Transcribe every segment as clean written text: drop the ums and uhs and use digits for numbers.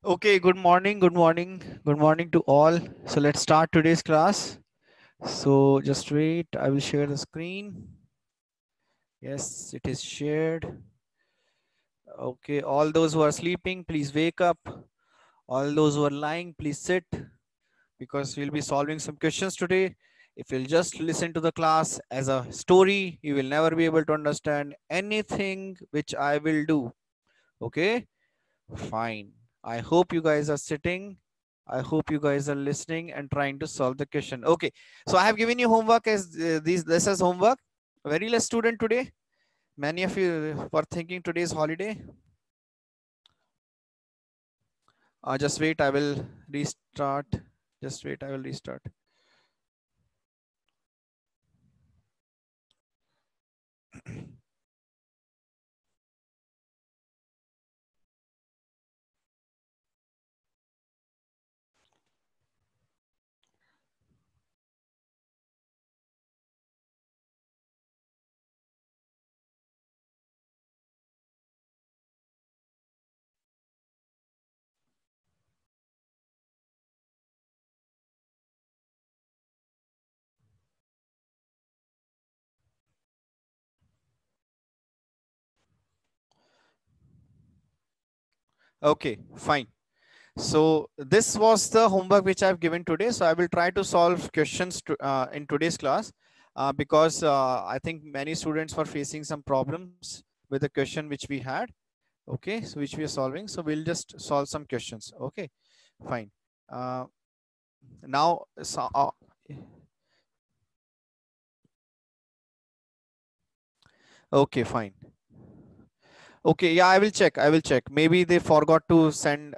Okay, good morning, good morning to all. So let's start today's class. So just wait, I will share the screen. Yes, it is shared. Okay, all those who are sleeping, please wake up. All those who are lying, please sit because we'll be solving some questions today. If you'll just listen to the class as a story, you will never be able to understand anything which I will do. Okay? Fine. I hope you guys are sitting. I hope you guys are listening and trying to solve the question. Okay. So I have given you homework as this as homework. Very less student today. Many of you were thinking today is holiday. Just wait. I will restart. Just wait. I will restart. Okay. Fine. So this was the homework which I've given today. So I will try to solve questions in today's class because I think many students were facing some problems with the question which we had. Okay, so which we are solving. So we'll just solve some questions. Okay, fine. Uh, now, okay, fine. Okay, yeah, I will check. I will check. Maybe they forgot to send,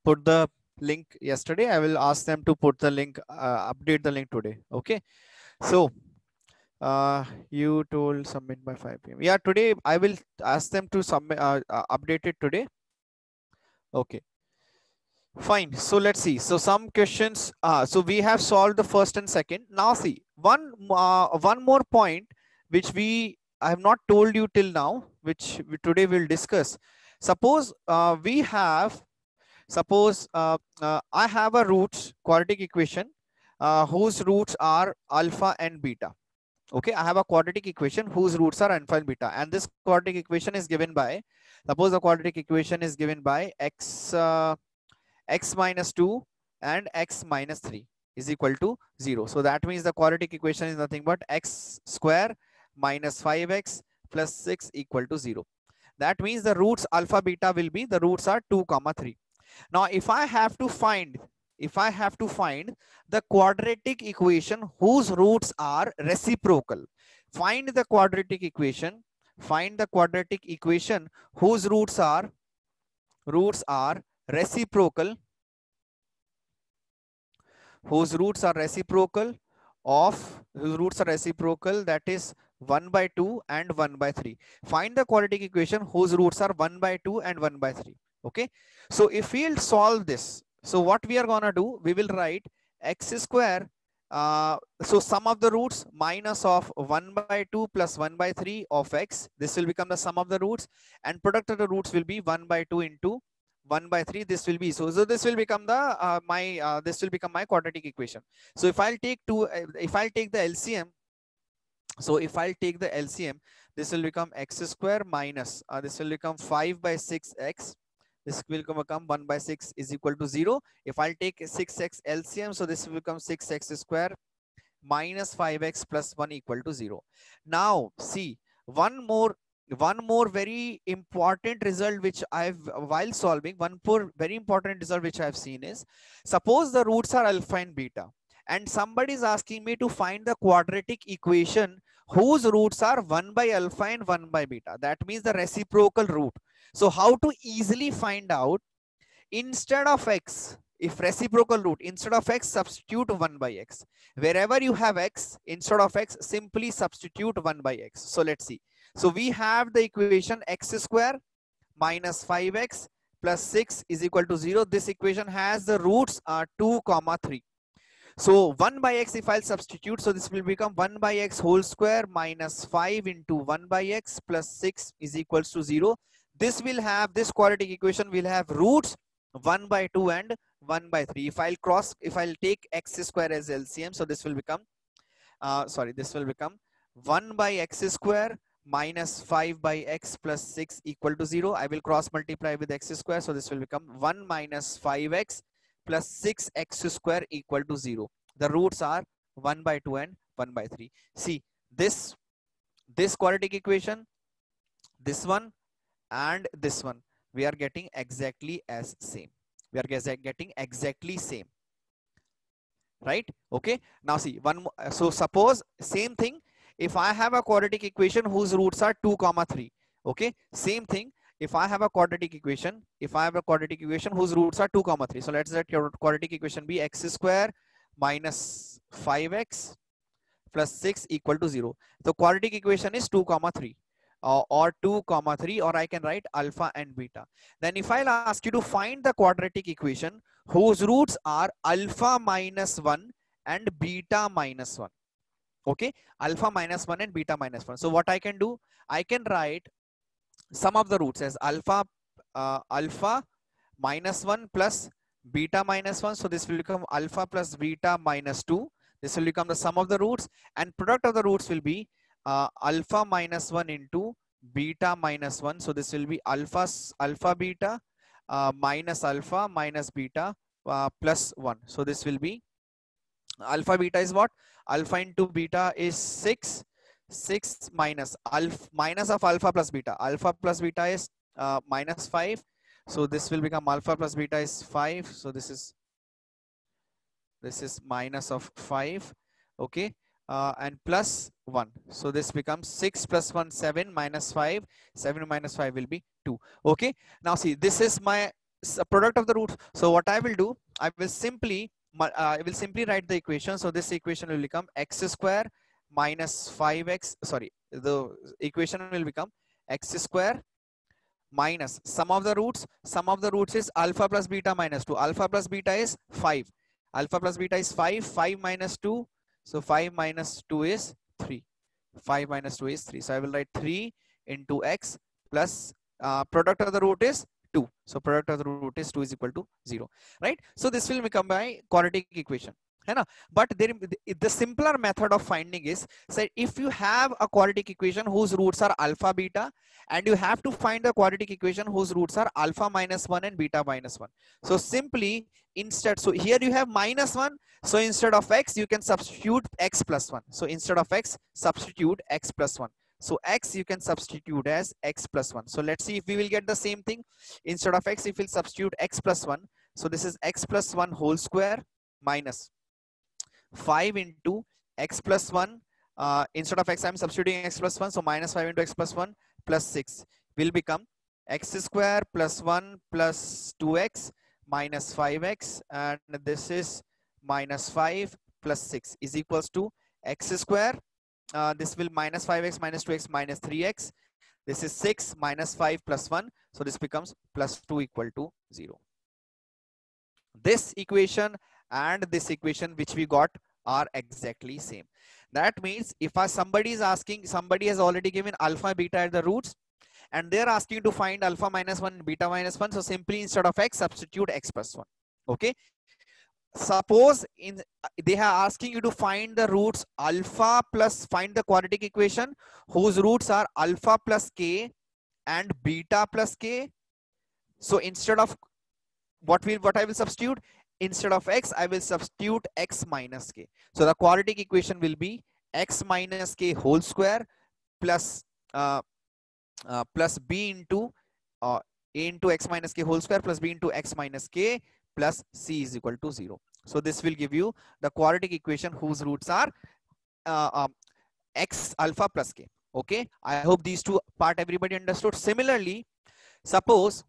put the link yesterday. I will ask them to put the link, update the link today. Okay. So, you told submit by 5 p.m. Yeah, today I will ask them to submit, update it today. Okay. Fine. So let's see. So some questions. So we have solved the first and second. Now see one more point which I have not told you till now, which today we'll discuss. Suppose I have a roots quadratic equation whose roots are alpha and beta. Okay, I have a quadratic equation whose roots are alpha and beta, and this quadratic equation is given by. Suppose the quadratic equation is given by x minus 2 and x minus 3 is equal to 0. So that means the quadratic equation is nothing but x square minus 5x plus 6 equal to 0. That means the roots alpha beta will be, the roots are 2 comma 3. Now if I have to find the quadratic equation whose roots are reciprocal, find the quadratic equation, whose roots are reciprocal, whose roots are reciprocal that is 1 by 2 and 1 by 3. Find the quadratic equation whose roots are 1 by 2 and 1 by 3. Okay, so if we'll solve this, so what we are gonna do, we will write x square, so sum of the roots minus of 1 by 2 plus 1 by 3 of x, this will become the sum of the roots, and product of the roots will be 1 by 2 into 1 by 3. This will be, so this will become the this will become my quadratic equation. So if I'll take the LCM, so if I'll take the LCM, this will become x square minus, this will become 5 by 6x, this will become 1 by 6 is equal to 0. If I'll take 6x LCM, so this will become 6x square minus 5x plus 1 equal to 0. Now see, one more very important result which I've, while solving, one more very important result which I've seen is, suppose the roots are alpha and beta, and somebody is asking me to find the quadratic equation whose roots are 1 by alpha and 1 by beta. That means the reciprocal root. So how to easily find out? Instead of x, if reciprocal root, instead of x, substitute 1 by x. Wherever you have x, instead of x, simply substitute 1 by x. So let's see. So we have the equation x square minus 5x plus 6 is equal to 0. This equation has the roots 2 comma 3. So 1 by x, if I'll substitute, so this will become 1 by x whole square minus 5 into 1 by x plus 6 is equals to 0. This will have, this quadratic equation will have roots 1 by 2 and 1 by 3. If I'll take x square as LCM, so this will become, this will become 1 by x square minus 5 by x plus 6 equal to 0. I will cross multiply with x square. So this will become 1 minus 5x plus 6x square equal to 0. The roots are 1 by 2 and 1 by 3. See, this quadratic equation, this one and this one, we are getting exactly as same. We are getting exactly same, right? Okay. Now see, so suppose same thing, if I have a quadratic equation whose roots are 2 comma 3, okay, same thing, if I have a quadratic equation, whose roots are 2 comma 3, so let's let your quadratic equation be x square minus 5x plus 6 equal to 0. The quadratic equation is 2 comma 3, or 2 comma 3, or I can write alpha and beta. Then if I'll ask you to find the quadratic equation whose roots are alpha minus 1 and beta minus 1, okay, alpha minus 1 and beta minus 1. So what I can do, I can write sum of the roots as alpha minus 1 plus beta minus 1. So this will become alpha plus beta minus 2. This will become the sum of the roots, and product of the roots will be alpha minus 1 into beta minus 1. So this will be alpha beta minus alpha minus beta plus 1. So this will be alpha beta is what? Alpha into beta is 6. 6 minus of alpha plus beta. Alpha plus beta is minus 5. So this will become alpha plus beta is 5. So this is minus of 5. Okay. And plus 1. So this becomes 6 plus 1, 7 minus 5. 7 minus 5 will be 2. Okay. Now see, this is my product of the roots. So what I will do, I will simply write the equation. So this equation will become x square minus 5x. Sorry, the equation will become x square minus sum of the roots. Sum of the roots is alpha plus beta minus 2. Alpha plus beta is 5. Alpha plus beta is 5. 5 minus 2. So 5 minus 2 is 3. 5 minus 2 is 3. So I will write 3 into x plus product of the root is 2. So product of the root is 2 is equal to 0. Right? So this will become my quadratic equation. But the simpler method of finding is, say, if you have a quadratic equation whose roots are alpha beta, and you have to find the quadratic equation whose roots are alpha minus 1 and beta minus 1. So simply instead, so here you have minus 1. So instead of x, you can substitute x plus 1. So instead of x, substitute x plus 1. So x you can substitute as x plus 1. So let's see if we will get the same thing. Instead of x, if we'll substitute x plus 1. So this is x plus 1 whole square minus 5 into x plus 1. Instead of x, I'm substituting x plus 1. So minus 5 into x plus 1 plus 6 will become x square plus 1 plus 2x minus 5x. And this is minus 5 plus 6 is equals to x square. This will minus 5x minus 2x minus 3x. This is 6 minus 5 plus 1. So this becomes plus 2 equal to 0. This equation and this equation which we got are exactly same. That means if somebody is asking, somebody has already given alpha beta at the roots, and they're asking to find alpha minus 1 and beta minus 1. So simply instead of x, substitute x plus 1. Okay. Suppose they are asking you to find the roots alpha plus, find the quadratic equation whose roots are alpha plus k and beta plus k. So instead of what I will substitute, instead of x, I will substitute x minus k. So the quadratic equation will be x minus k whole square plus plus b into a into x minus k whole square plus b into x minus k plus c is equal to 0. So this will give you the quadratic equation whose roots are x alpha plus k. Okay, I hope these two part everybody understood. Similarly, suppose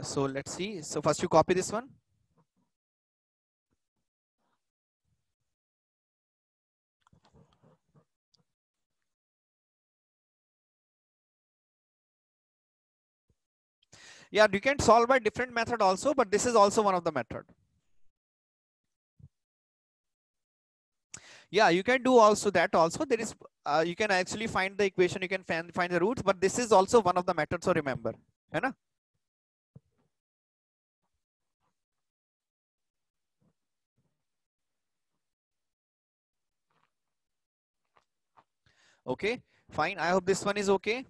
so let's see. So first you copy this one. Yeah, you can solve by different method also, but this is also one of the method. Yeah, you can do also that also. There is you can actually find the equation, you can find the roots, but this is also one of the methods. So remember. है ना? Okay, fine. I hope this one is okay.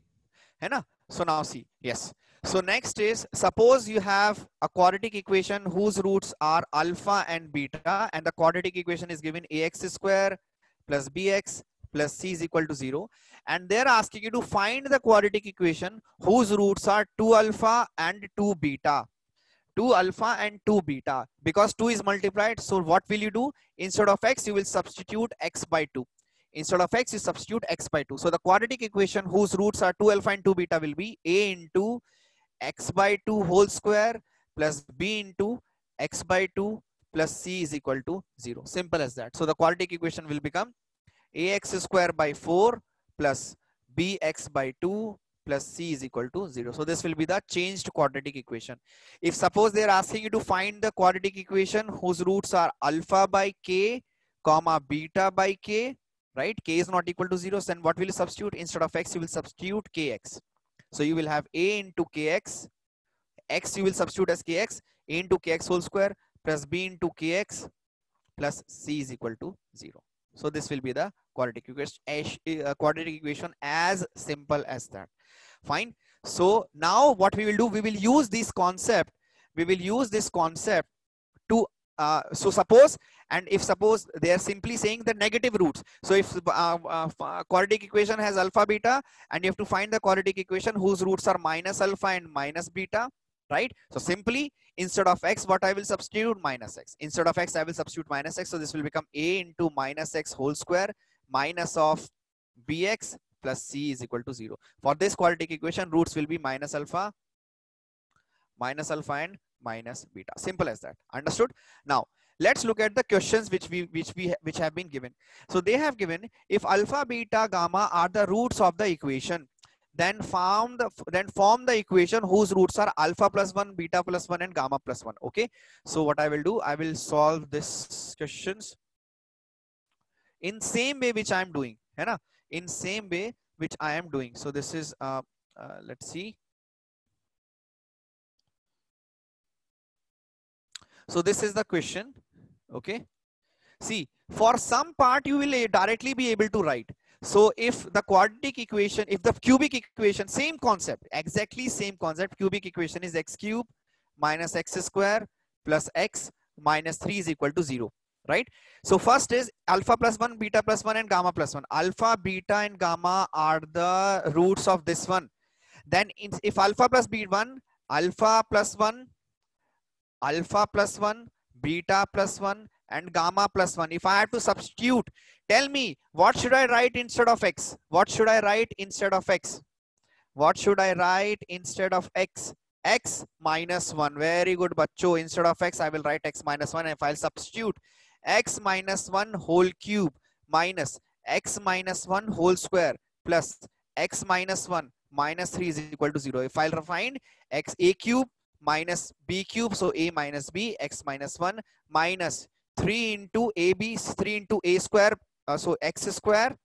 है ना? So now see, yes. So next is, suppose you have a quadratic equation whose roots are alpha and beta, and the quadratic equation is given ax square plus bx plus c is equal to 0. And they're asking you to find the quadratic equation whose roots are 2 alpha and 2 beta. 2 alpha and 2 beta, because 2 is multiplied. So what will you do? Instead of x, you will substitute x by 2. Instead of x, you substitute x by 2. So the quadratic equation whose roots are 2 alpha and 2 beta will be a into x by 2 whole square plus b into x by 2 plus c is equal to 0. Simple as that. So the quadratic equation will become ax square by 4 plus bx by 2 plus c is equal to 0. So this will be the changed quadratic equation. If suppose they are asking you to find the quadratic equation whose roots are alpha by k, comma beta by k, right? K is not equal to 0. Then what will you substitute? Instead of x, you will substitute kx. So you will have a into kx, x you will substitute as kx, a into kx whole square plus b into kx plus c is equal to 0. So this will be the quadratic equation as simple as that. Fine. So now what we will do, we will use this concept. We will use this concept to so suppose, and if suppose they are simply saying the negative roots. So if quadratic equation has alpha beta, and you have to find the quadratic equation whose roots are minus alpha and minus beta, right? So simply instead of x, what I will substitute? Minus x. Instead of x, I will substitute minus x. So this will become a into minus x whole square minus of bx plus c is equal to 0. For this quadratic equation, roots will be minus alpha and minus beta. Simple as that. Understood? Now let's look at the questions which have been given. So they have given, if alpha, beta, gamma are the roots of the equation, then form the equation whose roots are alpha plus 1, beta plus 1 and gamma plus 1. Okay, so what I will do, I will solve this questions in same way which I am doing, है ना? In same way which I am doing. So this is let's see. So this is the question. Okay, see, for some part you will directly be able to write. So if the quadratic equation, if the cubic equation, same concept, exactly same concept, cubic equation is x cube minus x square plus x minus 3 is equal to 0, right? So first is alpha plus 1, beta plus 1 and gamma plus 1. Alpha, beta and gamma are the roots of this one. Then if alpha plus beta 1, alpha plus 1, beta plus 1 and gamma plus 1. If I have to substitute, tell me, what should I write instead of x? What should I write instead of x? What should I write instead of x? X minus 1. Very good, bachcho. Instead of x, I will write x minus 1. If I'll substitute x minus 1 whole cube minus x minus 1 whole square plus x minus 1 minus 3 is equal to 0. If I'll find x a cube minus b cube, so a minus b, x minus 1 minus 3 into ab, 3 into a square, so x square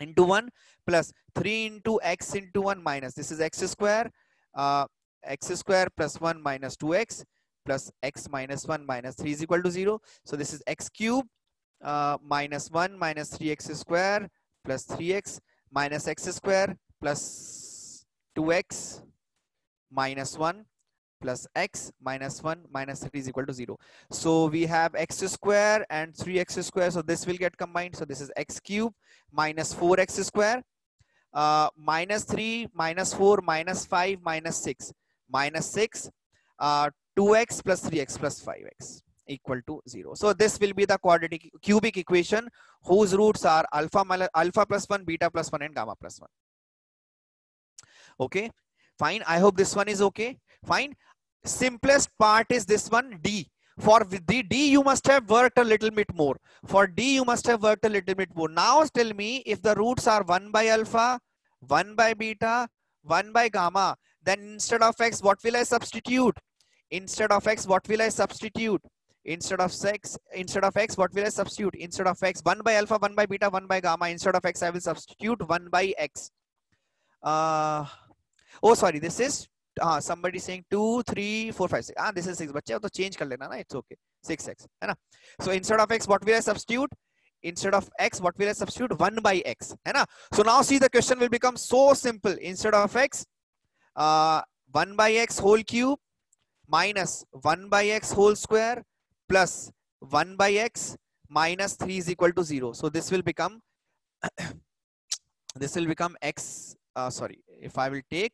into 1 plus 3 into x into 1 minus, this is x square plus 1 minus 2x plus x minus 1 minus 3 is equal to 0. So this is x cube minus 1 minus 3x square plus 3x minus x square plus 2x minus 1 plus x minus 1 minus 3 is equal to 0. So we have x square and 3x square. So this will get combined. So this is x cube minus 4x square minus 3 minus 4 minus 5 minus 6 minus 6 2x plus 3x plus 5x equal to 0. So this will be the quadratic cubic equation whose roots are alpha plus 1, beta plus 1 and gamma plus 1. Okay, fine. I hope this one is okay. Fine. Simplest part is this one, D. For the D, you must have worked a little bit more. For D, you must have worked a little bit more. Now tell me, if the roots are 1 by alpha, 1 by beta, 1 by gamma, then instead of x, what will I substitute? Instead of x, what will I substitute? Instead of x, what will I substitute? Instead of x, 1 by alpha, 1 by beta, 1 by gamma. Instead of x, I will substitute 1 by x. Oh, sorry, this is somebody saying 2 3 4 5 6, this is 6 बच्चे तो change कर लेना ना, it's okay, 6x है ना. So instead of x what will I substitute? Instead of x what will I substitute? 1 by x है ना. So now see the question will become so simple. Instead of x 1 by x whole cube minus 1 by x whole square plus 1 by x minus 3 is equal to 0. So this will become x, sorry, if I will take,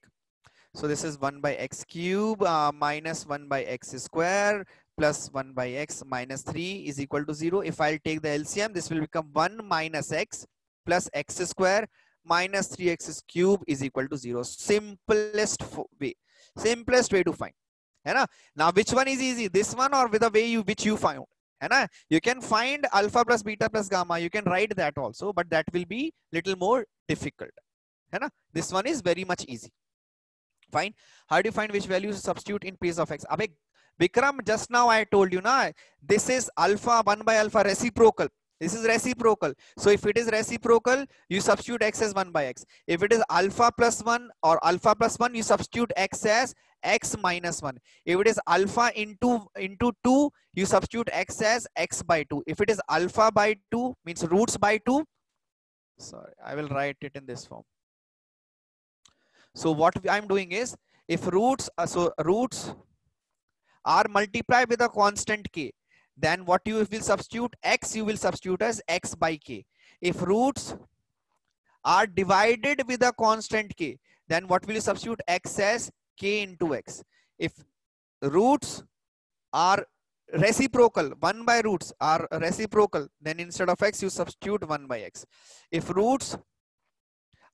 so this is 1 by x cube minus 1 by x square plus 1 by x minus 3 is equal to 0. If I'll take the LCM, this will become 1 minus x plus x square minus 3x cube is equal to 0. Simplest way to find. Now which one is easy, this one or with the way which you found? You can find alpha plus beta plus gamma, you can write that also, but that will be little more difficult. This one is very much easy. Fine. How do you find which values to substitute in place of x? Abhi, Vikram, just now I told you na, this is alpha 1 by alpha reciprocal. This is reciprocal. So if it is reciprocal, you substitute x as 1 by x. If it is alpha plus 1 or alpha plus 1, you substitute x as x minus 1. If it is alpha into 2, you substitute x as x by 2. If it is alpha by 2, means roots by 2. Sorry, I will write it in this form. So what I'm doing is, if roots are multiplied with a constant k, then what you will substitute? X you will substitute as x by k. If roots are divided with a constant k, then what will you substitute? X as k into x. If roots are reciprocal, 1 by roots are reciprocal, then instead of x you substitute 1 by x. If roots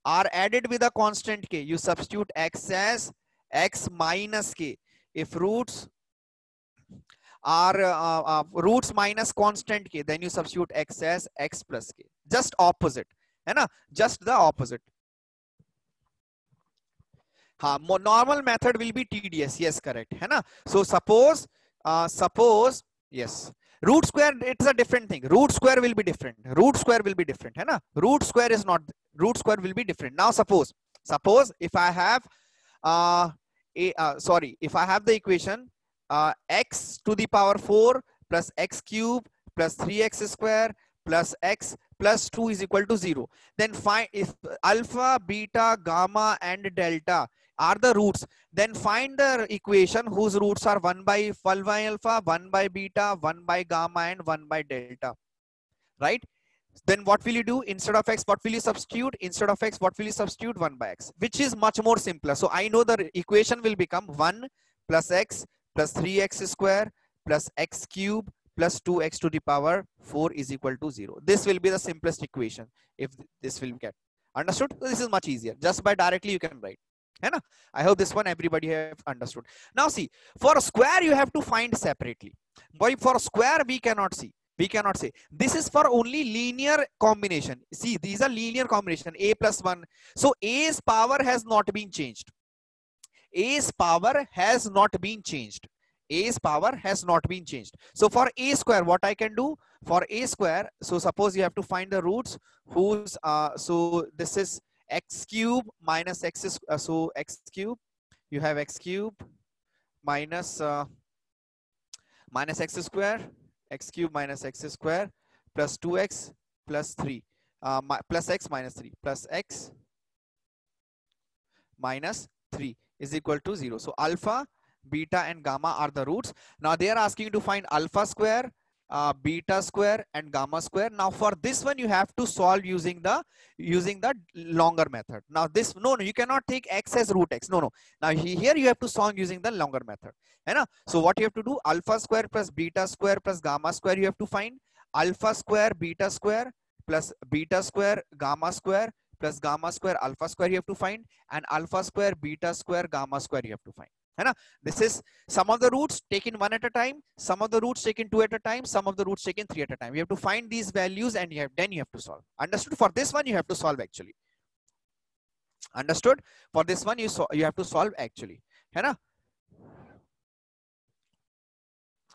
are added with a constant k, you substitute x as x minus k. If roots are roots minus constant k, then you substitute x as x plus k. Just opposite, है ना? Just the opposite. Normal method will be tedious. Yes, correct, है ना? So suppose yes, root square, it's a different thing. Root square will be different. Root square will be different, है ना? Root square is not. Root square will be different. Now suppose if I have if I have the equation x to the power 4 plus x cube plus 3x square plus x plus 2 is equal to 0, then find if alpha, beta, gamma and delta are the roots, then find the equation whose roots are 1 by alpha, 1 by beta, 1 by gamma and 1 by delta, right? Then what will you do? Instead of x, what will you substitute? Instead of x, what will you substitute? 1 by x, which is much more simpler. So I know the equation will become 1 plus x plus 3x square plus x cube plus 2x to the power 4 is equal to 0. This will be the simplest equation if this will get understood. So this is much easier. Just by directly you can write. I hope this one everybody have understood. Now see, for a square you have to find separately. But for a square we cannot see. We cannot say. This is for only linear combination. See, these are linear combination, a plus 1. So a's power has not been changed. A's power has not been changed. A's power has not been changed. So for a square, what I can do? For a square, so suppose you have to find the roots whose, so this is x cube minus x, so x cube, you have x cube minus x square, x cube minus x square plus 2x plus 3 plus x minus 3 plus x minus 3 is equal to 0. So alpha, beta and gamma are the roots. Now they are asking you to find alpha square, beta square and gamma square. Now for this one you have to solve using the longer method. Now this no you cannot take x as root x. No. Now here you have to solve using the longer method. So what you have to do? Alpha square plus beta square plus gamma square you have to find. Alpha square beta square plus beta square gamma square plus gamma square alpha square you have to find, and alpha square beta square gamma square you have to find. This is some of the roots taken 1 at a time, some of the roots taken 2 at a time, some of the roots taken 3 at a time. You have to find these values and then you have to solve. Understood? For this one you have to solve actually. Understood? For this one you have to solve actually.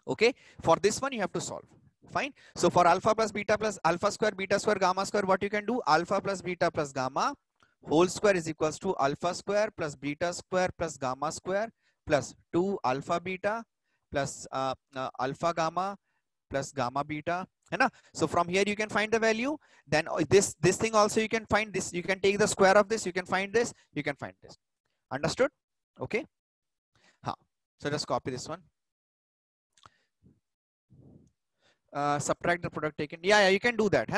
Okay, for this one you have to solve. Fine. So for alpha plus alpha square beta square gamma square, what you can do? Alpha plus beta plus gamma whole square is equals to alpha square plus beta square plus gamma square plus 2 alpha beta plus alpha gamma plus gamma beta. So from here you can find the value. Then this thing also you can find this. You can take the square of this. You can find this. You can find this. Understood? Okay. So just copy this one. Subtract the product taken. Yeah, you can do that.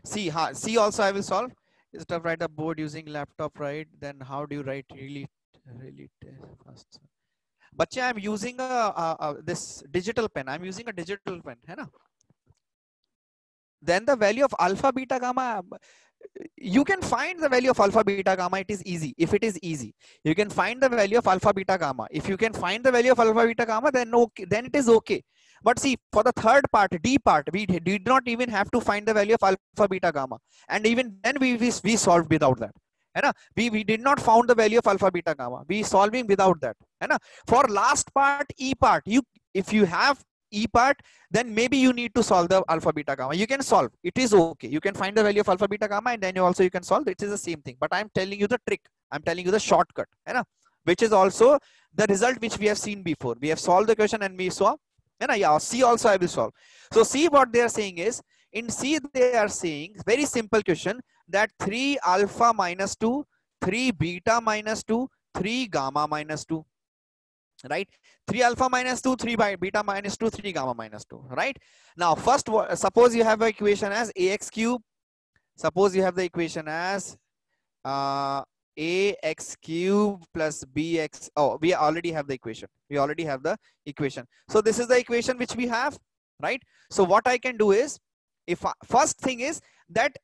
C also I will solve. Instead of write the board using laptop, right? Then how do you write really fast? But I'm using this digital pen. I'm using a digital pen. Then the value of alpha beta gamma, you can find the value of alpha beta gamma. It is easy. If it is easy, you can find the value of alpha beta gamma. If you can find the value of alpha beta gamma, then okay, then it is okay. But see, for the third part, D part, we did not even have to find the value of alpha beta gamma, and even then we solved without that. We did not found the value of alpha beta gamma. We solving without that. For last part, E part, if you have E part, then maybe you need to solve the alpha beta gamma. You can solve. It is okay. You can find the value of alpha beta gamma, and then you can solve. It is the same thing. But I'm telling you the trick. I'm telling you the shortcut. Which is also the result which we have seen before. We have solved the question and we saw. Yeah, C also I will solve. So C, what they are saying is, in C they are saying, very simple question, that 3 alpha minus 2, 3 beta minus 2, 3 gamma minus 2. Right? 3 alpha minus 2, 3 beta minus 2, 3 gamma minus 2. Right? Now, first, suppose you have an equation as ax cube. Suppose you have the equation as ax cube plus bx. Oh, we already have the equation. We already have the equation. So this is the equation which we have. Right? So what I can do is, if first thing is that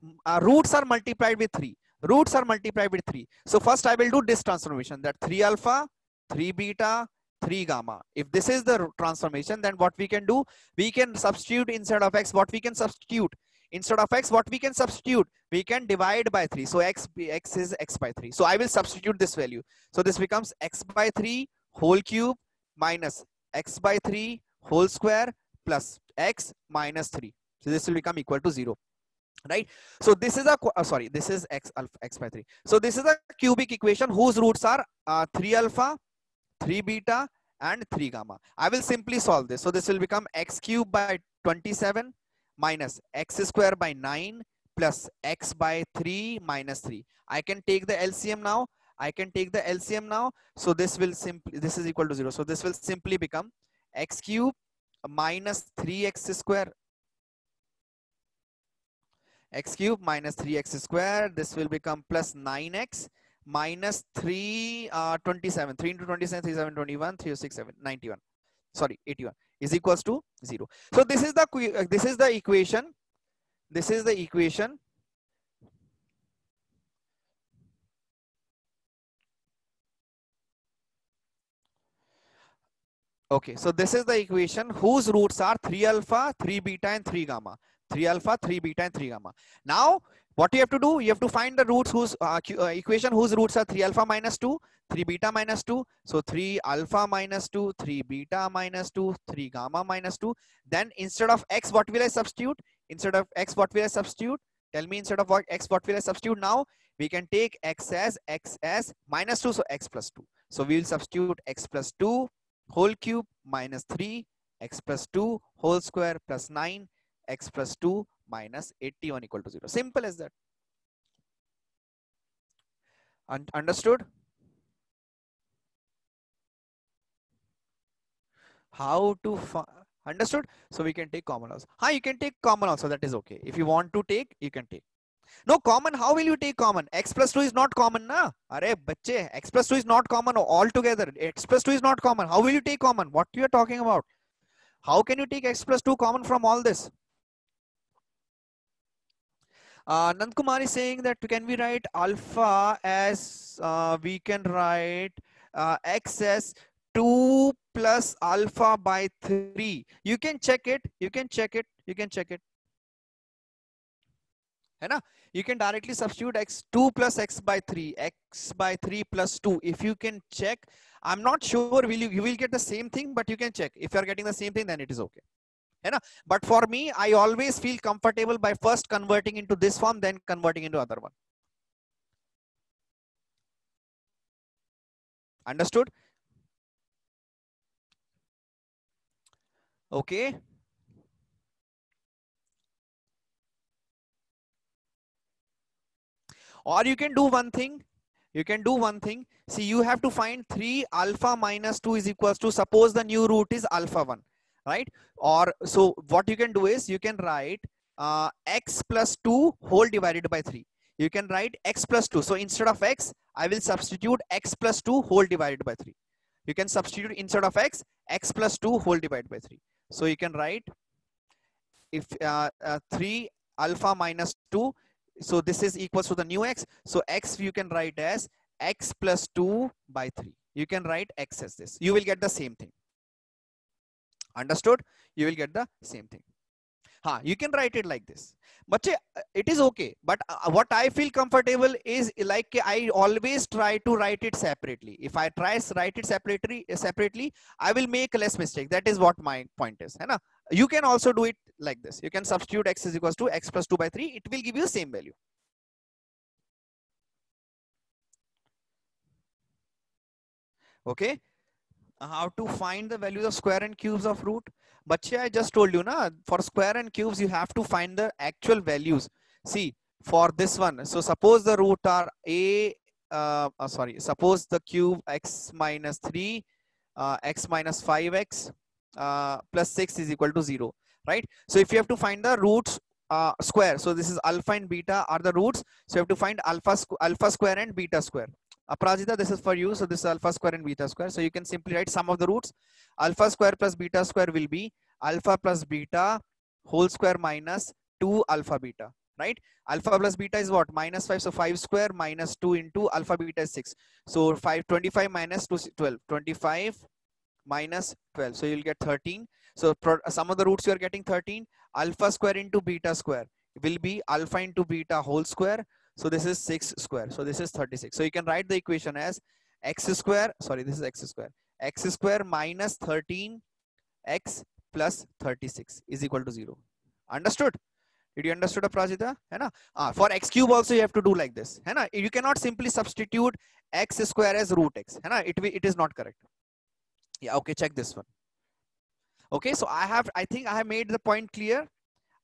roots are multiplied with 3. Roots are multiplied with 3. So first I will do this transformation, that 3 alpha, 3 beta, 3 gamma. If this is the transformation, then what we can do, we can substitute instead of x. What we can substitute instead of x, what we can substitute, we can divide by 3. So x is x by 3. So I will substitute this value. So this becomes x by 3 whole cube minus x by 3 whole square plus x minus 3. So this will become equal to 0. Right? So this is a this is x by 3. So this is a cubic equation whose roots are 3 alpha, 3 beta and 3 gamma. I will simply solve this. So this will become x cube by 27 minus x square by 9 plus x by 3 minus 3. I can take the LCM now. So this will simply, this is equal to 0. So this will simply become x cube minus 3x square. X cube minus 3x square. This will become plus 9x minus 27. 3 into 27, 3, 7, 21, 3, 6, 7, 91. Sorry, 81 is equals to 0. So this is the equation. This is the equation. Okay, so this is the equation whose roots are 3 alpha, 3 beta and 3 gamma. 3 alpha, 3 beta and 3 gamma. Now, what you have to do, you have to find the roots whose equation whose roots are 3 alpha minus 2, 3 beta minus 2. So 3 alpha minus 2, 3 beta minus 2, 3 gamma minus 2. Then instead of x, what will I substitute? Instead of x, what will I substitute? Tell me, instead of x, what will I substitute? Now we can take x as minus 2, so x plus 2. So we will substitute x plus 2 whole cube minus 3, x plus 2 whole square plus 9, x plus 2 minus 81 equal to 0. Simple as that. Understood? How to understood? So we can take common also. You can take common also. That is okay. If you want to take, you can take. No, common. How will you take common? X plus 2 is not common, na? Arey, bachche, x plus 2 is not common altogether. X plus 2 is not common. How will you take common? What you are talking about? How can you take x plus 2 common from all this? Nandkumar is saying that can we write alpha as we can write x as 2 plus alpha by 3. You can check it. You can check it. You can directly substitute x2 plus x by 3, x by 3 plus 2. If you can check, I'm not sure you will get the same thing, but you can check. If you're getting the same thing, then it is okay. But for me, I always feel comfortable by first converting into this form, then converting into other one. Understood? Okay. Or you can do one thing. You can do one thing. See, you have to find 3 alpha minus 2 is equals to, suppose the new root is alpha 1, right? Or so what you can do is you can write x plus 2 whole divided by 3. You can write x plus 2. So instead of x, I will substitute x plus 2 whole divided by 3. You can substitute instead of x, x plus 2 whole divided by 3. So you can write if 3 alpha minus 2, so this is equals to the new x, so x you can write as x plus 2 by 3. You can write x as this, you will get the same thing. Understood? You will get the same thing. You can write it like this, but it is okay. But what I feel comfortable is like I always try to write it separately. If I try write it separately, I will make less mistake. That is what my point is. है ना? You can also do it like this. You can substitute x is equals to x plus 2 by 3. It will give you the same value. Okay. How to find the values of square and cubes of root? But I just told you na, for square and cubes you have to find the actual values. See, for this one, so suppose the root are suppose the cube x minus 3 x minus 5x plus 6 is equal to 0, right? So if you have to find the roots square, so this is alpha and beta are the roots, so you have to find alpha square and beta square. Aprajita, this is for you. So this is alpha square and beta square. So you can simply write sum of the roots. Alpha square plus beta square will be alpha plus beta whole square minus 2 alpha beta, right? Alpha plus beta is what? Minus 5. So 5 square minus 2 into alpha beta is 6. So 25 minus 2, 12. 25 minus 12. So you'll get 13. So sum of the roots you are getting 13. Alpha square into beta square will be alpha into beta whole square. So this is 6 square. So this is 36. So you can write the equation as x square. Sorry, this is x square. X square minus 13x plus 36 is equal to 0. Understood? Did you understood, Aprajita? है ना? For x cube also you have to do like this. है ना? You cannot simply substitute x square as root x. है ना? It is not correct. Yeah. Okay. Check this one. Okay. So I think I have made the point clear.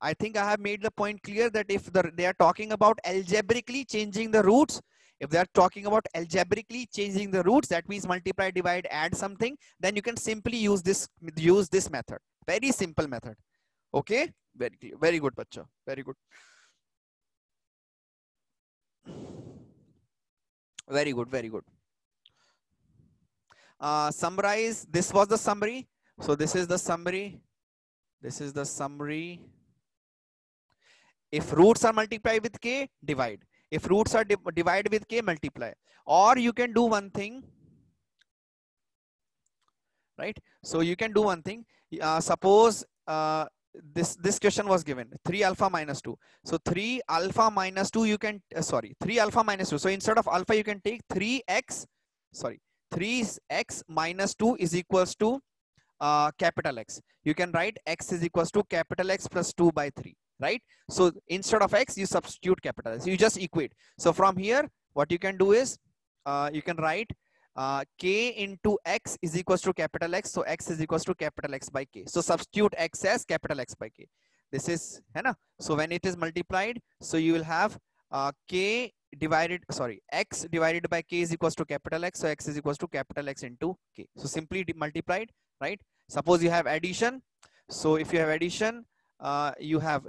I think I have made the point clear that if they are talking about algebraically changing the roots, if they are talking about algebraically changing the roots, that means multiply, divide, add something, then you can simply use this method. Very simple method. Okay, very clear. Very good, bacha. Very good. Very good. Very good. Summarize. This was the summary. So this is the summary. This is the summary. If roots are multiplied with k, divide. If roots are divided with k, multiply. Or you can do one thing, right? So you can do one thing. Suppose this question was given 3 alpha minus 2. So 3 alpha minus 2 you can 3 alpha minus 2. So instead of alpha you can take 3x 3x minus 2 is equals to capital X. You can write x is equals to capital X plus 2 by 3, right? So instead of x, you substitute capital X. You just equate. So from here, what you can do is you can write k into x is equals to capital X. So x is equals to capital X by k. So substitute x as capital X by k. This is, है ना? So when it is multiplied, so you will have k divided, x divided by k is equals to capital X. So x is equals to capital X into k. So simply multiplied, right? Suppose you have addition. So if you have addition, you have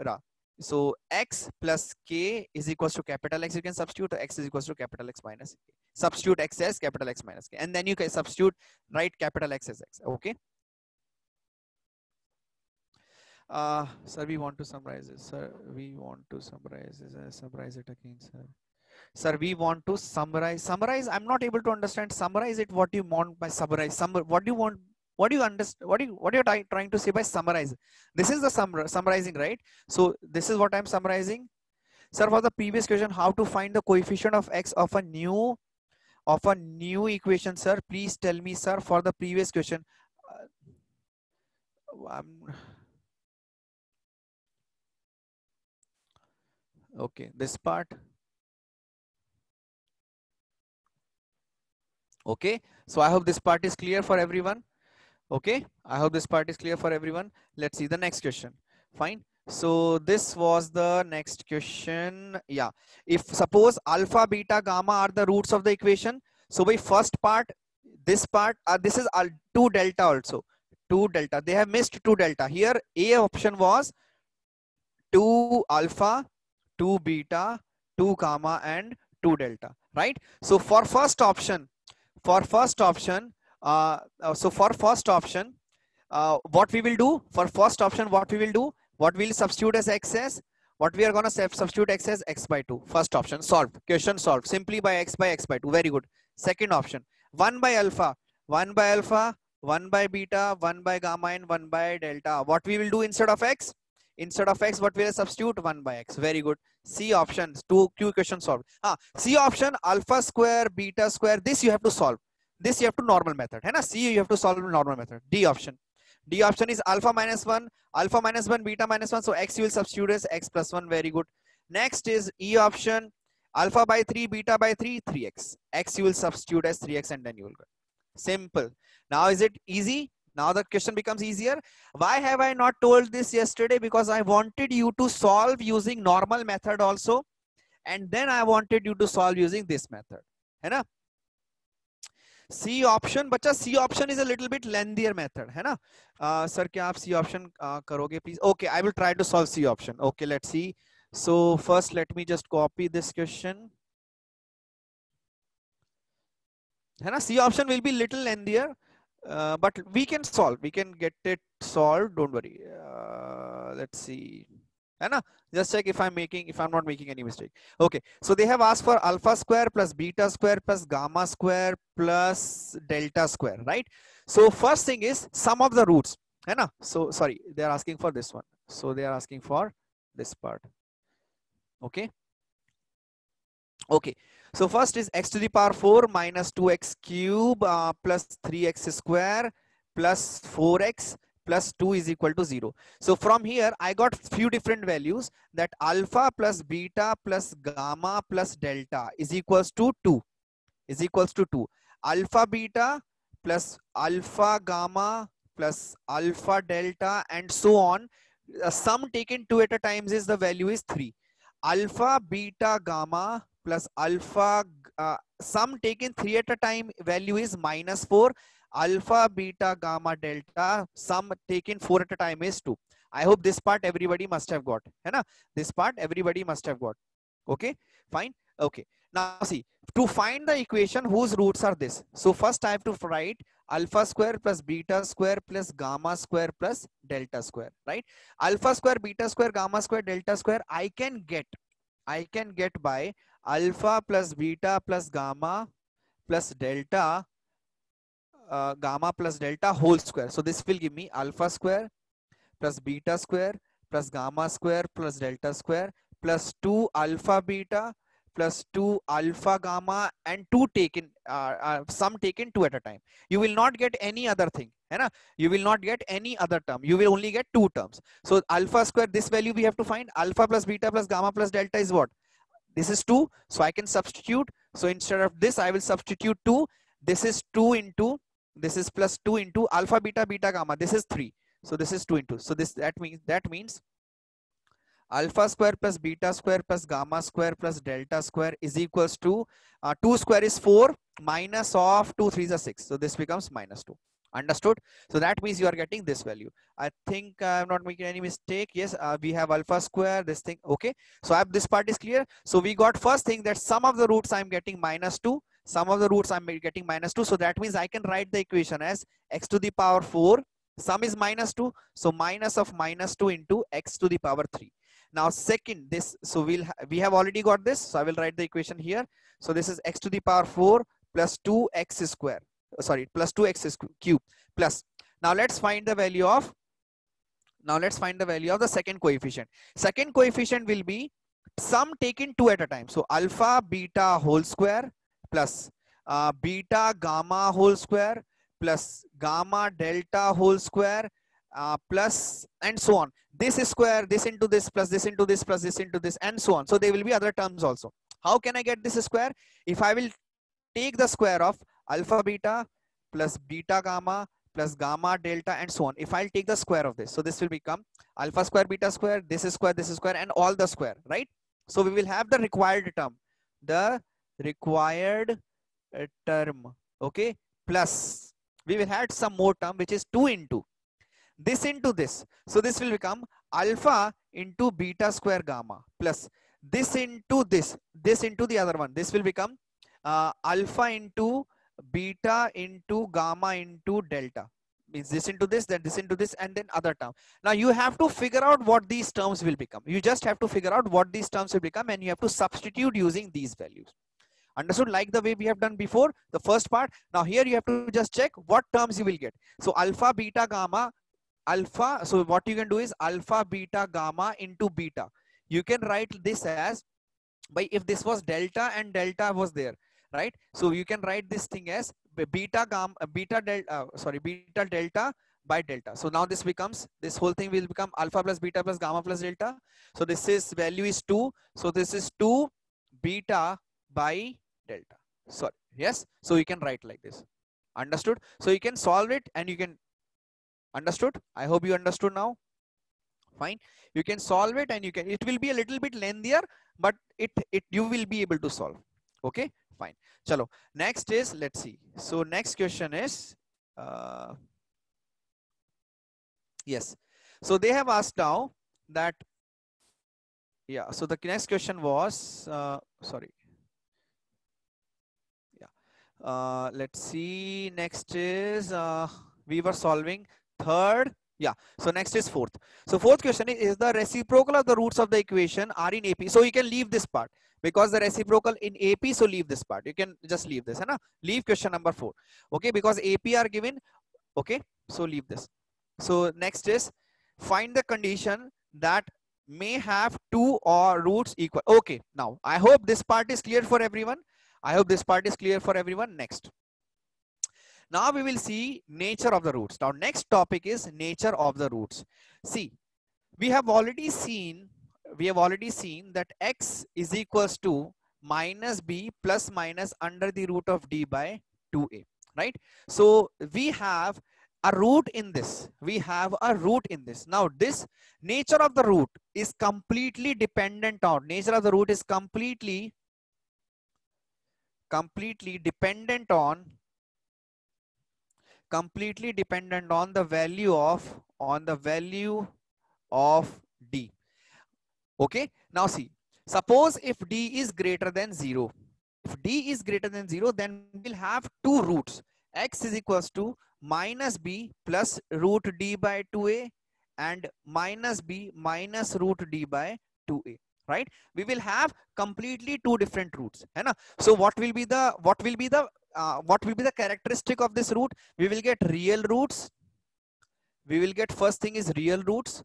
so x plus k is equals to capital X. You can substitute x is equals to capital X minus k. Substitute x as capital X minus k, and then you can substitute write capital X as x. Okay. Sir, we want to summarize this. Sir, we want to summarize this. Summarize it again, sir. Sir, we want to summarize. Summarize. I'm not able to understand. Summarize it. What do you want by summarize? What do you want? What do you understand? What are you trying to say by summarize? This is the summarizing, right? So this is what I'm summarizing. Sir, for the previous question, how to find the coefficient of x of a new equation, sir? Please tell me, sir, for the previous question. Okay, this part. Okay, so I hope this part is clear for everyone. Okay, I hope this part is clear for everyone. Let's see the next question. Fine. So this was the next question. Yeah, if suppose alpha, beta, gamma are the roots of the equation. So by first part, this part, this is 2 delta also. 2 delta. They have missed 2 delta. Here A option was 2 alpha, 2 beta, 2 gamma and 2 delta, right? So for first option, for first option, for first option, what we will do for first option, what we will do, what we'll substitute as x as, what we are going to substitute x as x by 2. First option solved, question solved simply by x by 2. Very good. Second option, 1 by alpha, 1 by alpha, 1 by beta, 1 by gamma and 1 by delta. What we will do instead of x? Instead of x, what we will substitute? 1 by x. Very good. C option, 2 question solved. C option, alpha square, beta square, this you have to solve. This you have to normal method. है ना? C you have to solve normal method. D option. D option is alpha minus 1, beta minus 1. So x you will substitute as x plus 1. Very good. Next is E option, alpha by 3, beta by 3, 3x. X you will substitute as 3x and then you will go. Simple. Now is it easy? Now the question becomes easier. Why have I not told this yesterday? Because I wanted you to solve using normal method also. And then I wanted you to solve using this method. है ना? C option, बच्चा C option is a little bit lengthier method, है ना? Sir, क्या आप C option करोगे please? Okay, I will try to solve C option. Okay, let's see. So first, let me just copy this question. है ना? C option will be little lengthier, but we can solve. We can get it solved. Don't worry. Let's see. है ना? Just check if I'm not making any mistake. Okay, so they have asked for alpha square plus beta square plus gamma square plus delta square, right? So first thing is sum of the roots, है ना? So sorry, they are asking for this one. So they are asking for this part. Okay. Okay, so first is x to the power 4 minus 2x cube plus 3x square plus 4x plus 2 is equal to 0. So from here, I got few different values, that alpha plus beta plus gamma plus delta is equals to 2. Is equals to 2. Alpha beta plus alpha gamma plus alpha delta and so on. Sum taken 2 at a time is the value is 3. Alpha beta gamma plus alpha, sum taken 3 at a time value is minus 4. Alpha beta gamma delta, sum taken 4 at a time is 2. I hope this part everybody must have got, है ना? This part everybody must have got. Okay, fine. Okay, now see, to find the equation whose roots are this. So first I have to write alpha square plus beta square plus gamma square plus delta square, right? Alpha square, beta square, gamma square, delta square I can get by alpha plus beta plus gamma plus delta whole square. So this will give me alpha square plus beta square plus gamma square plus delta square plus 2 alpha beta plus 2 alpha gamma and 2 taken sum taken 2 at a time. You will not get any other thing, है ना? You will not get any other term. You will only get 2 terms. So alpha square, this value we have to find. Alpha plus beta plus gamma plus delta is what? This is 2. So I can substitute. So instead of this, I will substitute 2. This is 2 into, this is plus 2 into alpha beta beta gamma. This is 3. So this is 2 into. So this that means alpha square plus beta square plus gamma square plus delta square is equals to 2 square is 4 minus of 2 3 is 6. So this becomes minus 2. Understood? So that means you are getting this value. I think I'm not making any mistake. Yes, we have alpha square, this thing. Okay, so this part is clear. So we got first thing that sum of the roots I'm getting minus 2. Sum of the roots I'm getting minus 2. So that means I can write the equation as x to the power 4. Sum is minus 2. So minus of minus 2 into x to the power 3. Now second, this, so we have already got this. So I will write the equation here. So this is x to the power 4 plus 2x square. Sorry, plus 2x cube plus. Now let's find the value of the second coefficient. Second coefficient will be sum taken 2 at a time. So alpha beta whole square plus beta gamma whole square plus gamma delta whole square plus and so on. This is square, this into this plus this into this plus this into this and so on. So there will be other terms also. How can I get this square? If I will take the square of alpha beta plus beta gamma plus gamma delta and so on. If I'll take the square of this, so this will become alpha square, beta square, this is square, and all the square, right? So we will have the required term, the required term, okay, plus we will add some more term, which is 2 into this into this. So this will become alpha into beta square gamma plus this into this into the other one. This will become alpha into beta into gamma into delta. Means this into this, then this into this, and then other term. Now you have to figure out what these terms will become. You just have to figure out what these terms will become, and you have to substitute using these values. Understood? Like the way we have done before, the first part. Now here you have to just check what terms you will get. So alpha, beta, gamma, alpha. So what you can do is alpha, beta, gamma into beta. You can write this as, by if this was delta and delta was there, right? So you can write this thing as beta gamma, beta delta by delta. So now this becomes, this whole thing will become alpha plus beta plus gamma plus delta. So this is value is 2. So this is 2 beta by delta. Sorry, yes. So you can write like this. Understood? So you can solve it and you can, understood? I hope you understood now. Fine. You can solve it and you can, it will be a little bit lengthier, but you will be able to solve. Okay, fine. Chalo. Next is, let's see. So next question is, yes. So they have asked now that, yeah. So the next question was, sorry. Yeah. Let's see. Next is, we were solving third. Yeah. So next is fourth. So fourth question is the reciprocal of the roots of the equation are in AP. So you can leave this part because the reciprocal in AP. So leave this part. You can just leave this. Hai na? Leave question number 4. Okay. Because AP are given. Okay. So leave this. So next is find the condition that may have 2 or roots equal. Okay. Now I hope this part is clear for everyone. I hope this part is clear for everyone. Next. Now we will see nature of the roots. Now next topic is nature of the roots. See, we have already seen that x is equals to minus b plus minus under the root of d by 2a, right? So we have a root in this. We have a root in this. Now this nature of the root is completely dependent on, nature of the root is completely dependent on the value of d. Okay, now see, suppose if d is greater than 0, if d is greater than 0, then we'll have 2 roots. X is equals to minus b plus root d by 2a and minus b minus root d by 2a, right? We will have completely 2 different roots, hai na? So what will be the characteristic of this root? We will get real roots. We will get, first thing is real roots.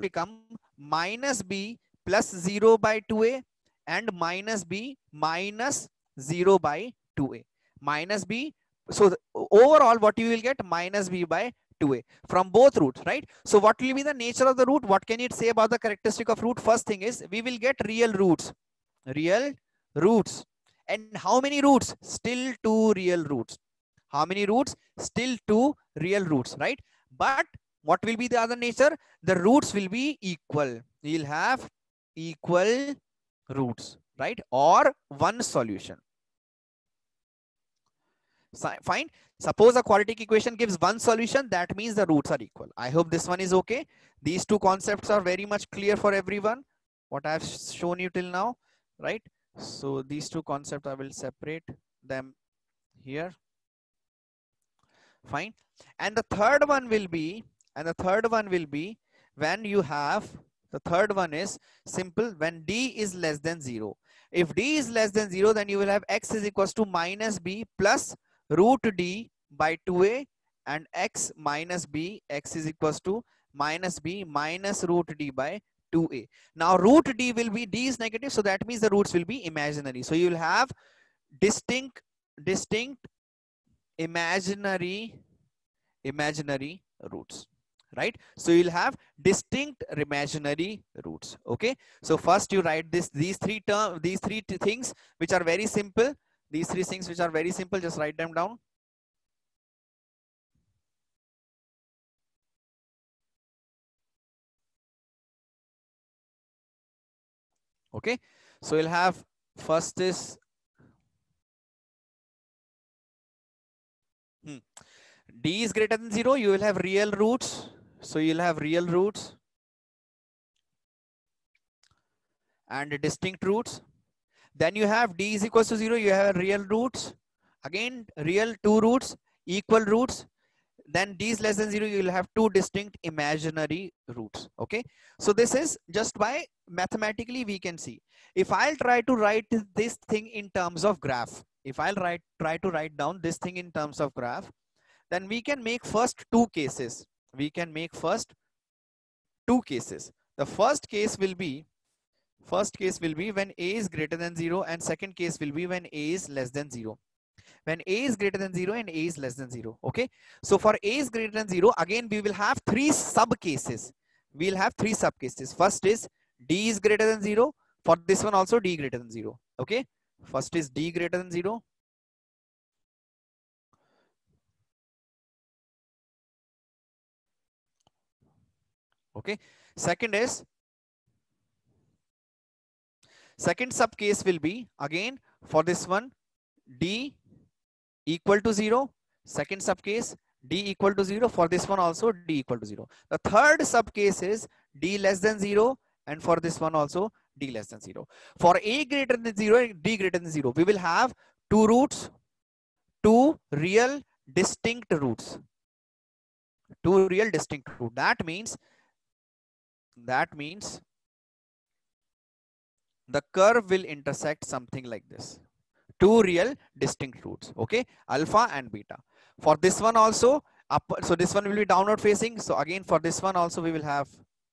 Become minus b plus 0 by 2a and minus b minus 0 by 2a. Minus b, so overall what you will get, minus b by 2a from both roots, right? So what will be the nature of the root? What can it say about the characteristic of root? First thing is we will get real roots. And how many roots? Still 2 real roots. How many roots? Still 2 real roots, right? But what will be the other nature? The roots will be equal. We'll have equal roots, right? Or one solution. Fine. Suppose a quadratic equation gives one solution, that means the roots are equal. I hope this one is okay. These 2 concepts are very much clear for everyone, what I have shown you till now, right? So these 2 concepts, I will separate them here. Fine. And the third one will be, when you have, the third one is simple, when d is less than 0. If d is less than 0, then you will have x is equals to minus b plus root d by 2a and x minus b, x is equals to minus b minus root d by 2a. Now root d will be, d is negative, so that means the roots will be imaginary. So you will have distinct imaginary roots, right? So you'll have distinct imaginary roots. Okay, so first you write these three things which are very simple. These three things which are very simple, just write them down. Okay, so you'll have first is d is greater than 0, you will have real roots. So you'll have real roots and distinct roots. Then you have d is equals to 0, you have real roots, again real two roots, equal roots. Then d is less than 0, you will have two distinct imaginary roots. Okay, so this is just by mathematically we can see. If I'll try to write this thing in terms of graph, if I'll try to write down this thing in terms of graph, then we can make first two cases. We can make first two cases. The first case will be when a is greater than 0, and second case will be when a is less than 0. When a is greater than 0 and a is less than 0. Okay, so for a is greater than 0, again we will have three sub cases. We'll have three sub cases. First is d is greater than 0. For this one also d greater than 0. Okay, first is d greater than 0. Okay, second sub case will be again for this one d equal to 0. Second sub case d equal to 0. For this one also d equal to 0. The third sub case is d less than 0, and for this one also d less than 0. For a greater than 0 and d greater than 0, we will have two roots, two real distinct roots. Two real distinct roots. That means the curve will intersect something like this. Two real distinct roots. Okay, alpha and beta. For this one also, so this one will be downward facing. So again for this one also we will have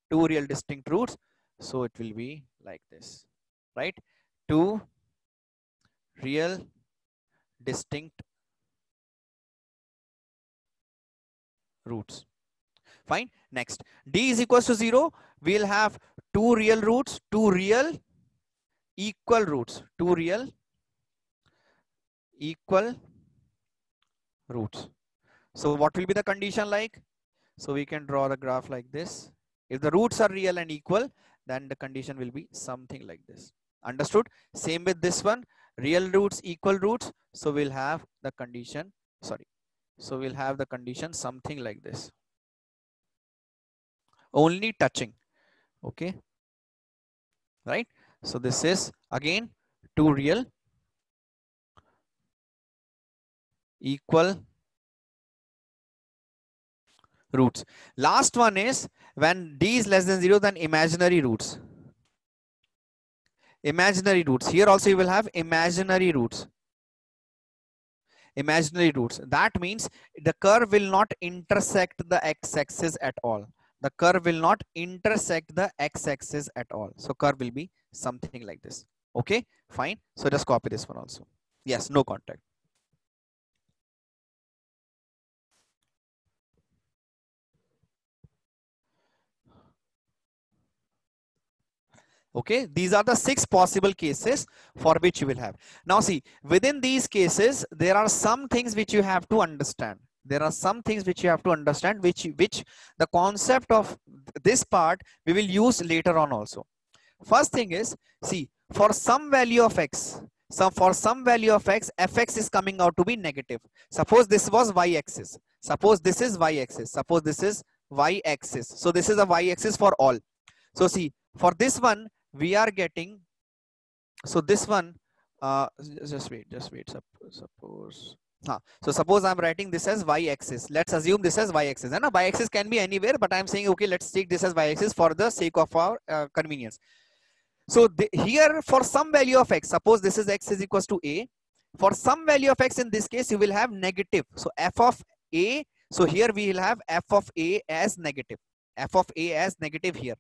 two real distinct roots. So it will be like this, right? Two real distinct roots. Fine. Next, d is equals to 0. We'll have two real roots, two real equal roots, two real equal roots. So what will be the condition like? So we can draw the graph like this. If the roots are real and equal, then the condition will be something like this. Understood? Same with this one, real roots, equal roots. So we'll have the condition, so we'll have the condition something like this. Only touching. Okay, right? So this is again two real equal roots. Last one is when d is less than 0, then imaginary roots. Imaginary roots. Here also you will have imaginary roots. Imaginary roots. That means the curve will not intersect the x-axis at all. The curve will not intersect the x-axis at all. So curve will be something like this. Okay, fine. So just copy this one also. Yes, no contact. Okay, these are the 6 possible cases for which you will have. Now see, within these cases, there are some things which you have to understand. There are some things which you have to understand, which the concept of this part we will use later on also. First thing is, see, for some value of x, for some value of x, fx is coming out to be negative. Suppose this was y-axis. Suppose this is y-axis. Suppose this is y-axis. So this is a y-axis for all. So see, for this one, we are getting, so this one, just wait, suppose, so suppose I'm writing this as y-axis. Let's assume this as y-axis. And y-axis can be anywhere, but I'm saying, okay, let's take this as y-axis for the sake of our convenience. So here for some value of x, suppose this is x is equals to a. For some value of x in this case, you will have negative. So f of a So here we will have f of a as negative, f of a as negative here,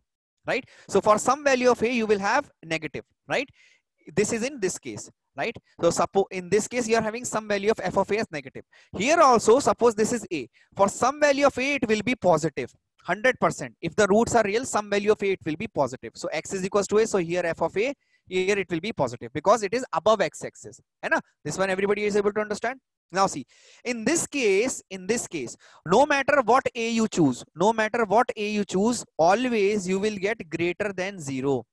right? So for some value of a, you will have negative, right? This is in this case, right? So suppose in this case you are having some value of f of a as negative. Here also, suppose this is a, for some value of a it will be positive 100%. If the roots are real, some value of a it will be positive. So x is equals to a, so here f of a, here it will be positive because it is above x axis, है ना? This one everybody is able to understand. Now see, in this case, no matter what a you choose, always you will get greater than 0.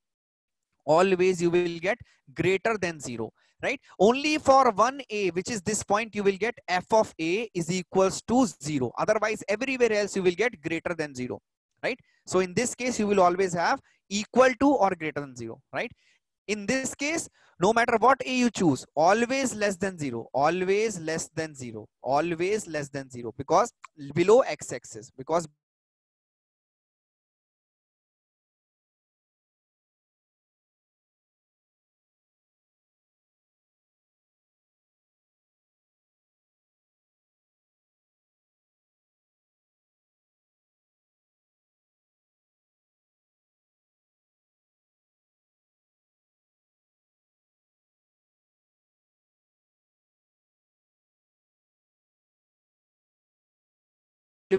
Always you will get greater than 0, right? Only for one a, which is this point, you will get f of a is equals to 0. Otherwise everywhere else you will get greater than 0, right? So in this case you will always have equal to or greater than 0, right? In this case, no matter what a you choose, always less than 0, always less than 0, always less than 0, because below x-axis, because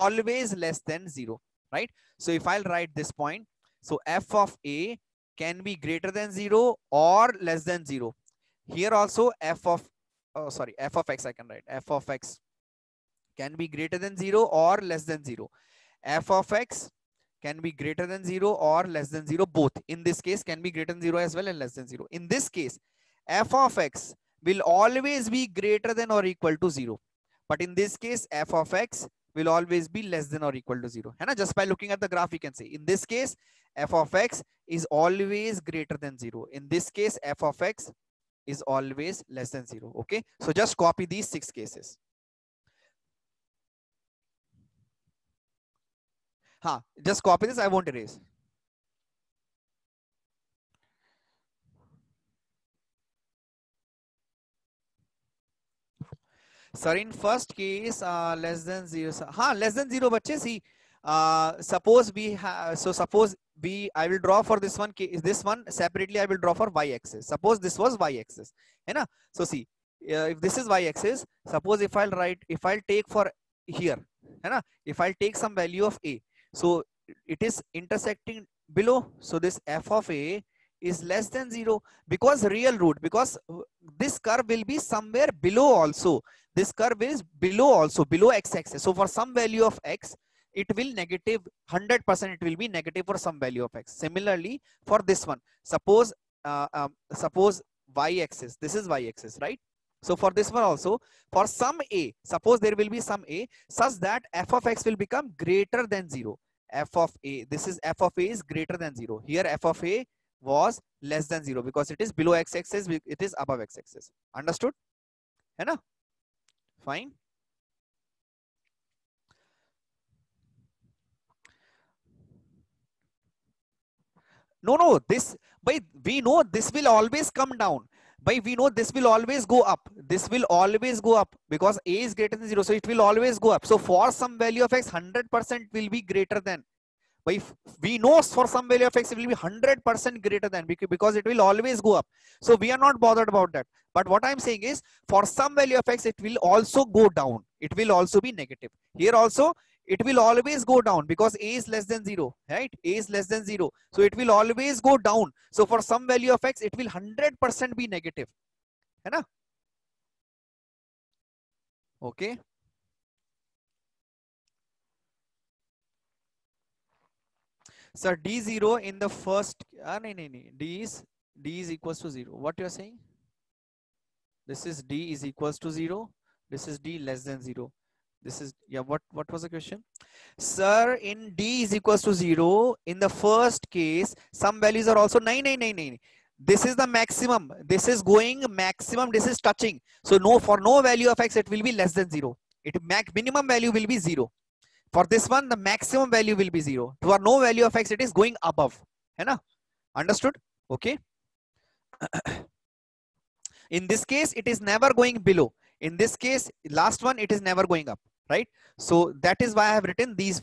always less than 0, right? So if I'll write this point, so f of a can be greater than 0 or less than 0. Here also f of, f of x I can write, f of x can be greater than 0 or less than 0. F of x can be greater than 0 or less than 0, both. In this case can be greater than 0 as well and less than 0. In this case, f of x will always be greater than or equal to 0. But in this case, f of x will always be less than or equal to 0. And just by looking at the graph, we can say in this case, f of x is always greater than 0. In this case, f of x is always less than 0. Okay. So just copy these 6 cases. Just copy this. I won't erase. Sir, in first case, less than 0. Less than 0, bache, see, suppose we have, so suppose I will draw for this one, this one separately, I will draw for y-axis. Suppose this was y-axis, है ना? So see, if this is y-axis, suppose if I'll take for here, है ना? If I'll take some value of a, so it is intersecting below. So this f of a is less than 0 because real root, because this curve will be somewhere below also. This curve is below also, below x-axis. So for some value of x, it will negative 100%. It will be negative for some value of x. Similarly, for this one, suppose y-axis. This is y-axis, right? So for this one also, for some a, suppose there will be some a such that f of x will become greater than 0. F of a, this is f of a is greater than 0. Here f of a was less than 0 because it is below x-axis, it is above x-axis. Understood? है ना? Fine. No, this, by we know this will always come down. By we know this will always go up. This will always go up because a is greater than 0. So it will always go up. So for some value of x, 100% will be greater than. But if we know for some value of x, it will be 100% greater than, because it will always go up. So we are not bothered about that. But what I'm saying is, for some value of x, it will also go down. It will also be negative. Here also, it will always go down because a is less than 0, right? A is less than 0. So it will always go down. So for some value of x, it will 100% be negative. है ना? Okay. Sir, d0 in the first, d is equals to 0. What you are saying? This is d is equals to 0. This is d less than 0. This is, yeah, what was the question? Sir, in d is equals to 0, in the first case, some values are also 9. This is the maximum. This is going maximum. This is touching. So no, for no value of x, it will be less than 0. Minimum value will be 0. For this one, the maximum value will be 0. For no value of x, it is going above. है ना? Understood? Okay. In this case, it is never going below. In this case, last one, it is never going up. right? So that is why I have written these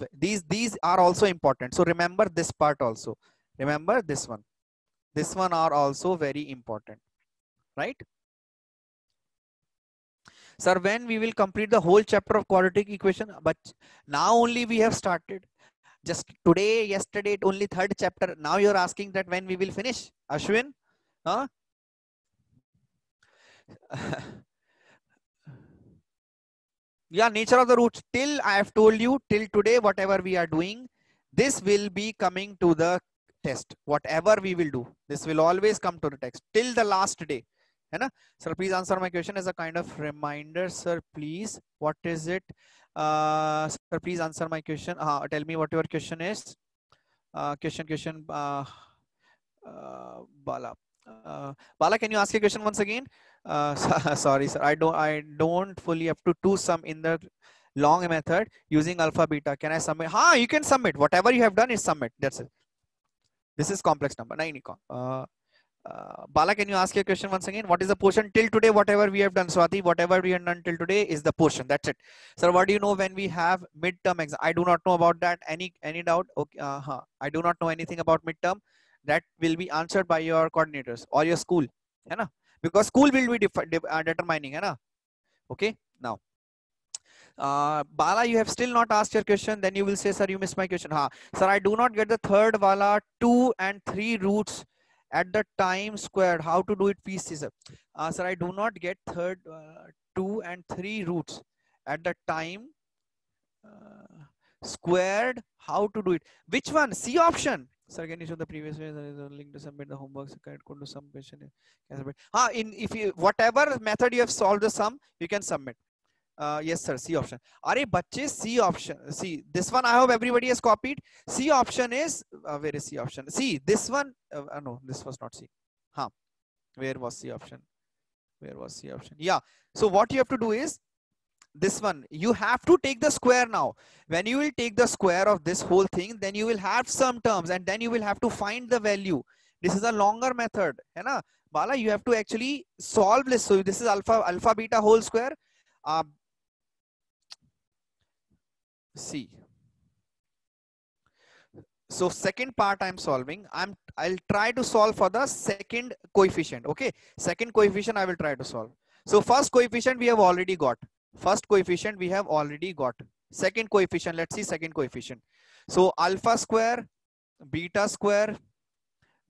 are also important. So remember this part also. Remember this one. This one are also very important, right? Sir, when we will complete the whole chapter of quadratic equation? But now only we have started. Just today, yesterday, only third chapter. Now you're asking that when we will finish, Ashwin? Huh? Yeah, nature of the roots. Till I have told you, till today, whatever we are doing, this will be coming to the test. Whatever we will do, this will always come to the text till the last day. है ना? Sir, please answer my question as a kind of reminder. Sir, please, what is it? Sir, please answer my question. Tell me what your question is. Question. Bala. Bala, can you ask a question once again? Sorry, sir. I don't fully up to two sum in the long method using alpha beta. Can I submit? You can submit. Whatever you have done is submit. That's it. This is complex number. Bala, can you ask your question once again? What is the portion till today? Whatever we have done, Swati, whatever we have done till today is the portion. That's it. Sir, what do you know when we have midterm exam? I do not know about that. Any doubt? Okay. I do not know anything about midterm. That will be answered by your coordinators or your school. है ना? Because school will be determining. है ना? Okay. Now. Bala, you have still not asked your question. Then you will say, sir, you missed my question. Sir, I do not get the third wala 2 and 3 roots at the time squared. How to do it, please, sir? Sir, I do not get third 2 and 3 roots at the time squared. How to do it? Which one? C option. Sir, can you show the previous way? There is a link to submit the homework. So can go to some question. If you whatever method you have solved the sum, you can submit. Yes, sir. C option. Are bachche C option. See, this one I hope everybody has copied. C option is where is C option? See, this one. No, this was not C. Where was C option? Where was C option? Yeah. So what you have to do is this one. You have to take the square now. When you will take the square of this whole thing, then you will have some terms, and then you will have to find the value. This is a longer method. है ना? Bala, you have to actually solve this. So this is alpha beta whole square. C. So second part I'm solving. I'll try to solve for the second coefficient. Okay. Second coefficient I will try to solve. So first coefficient we have already got. First coefficient we have already got. Second coefficient, let's see second coefficient. So alpha square, beta square,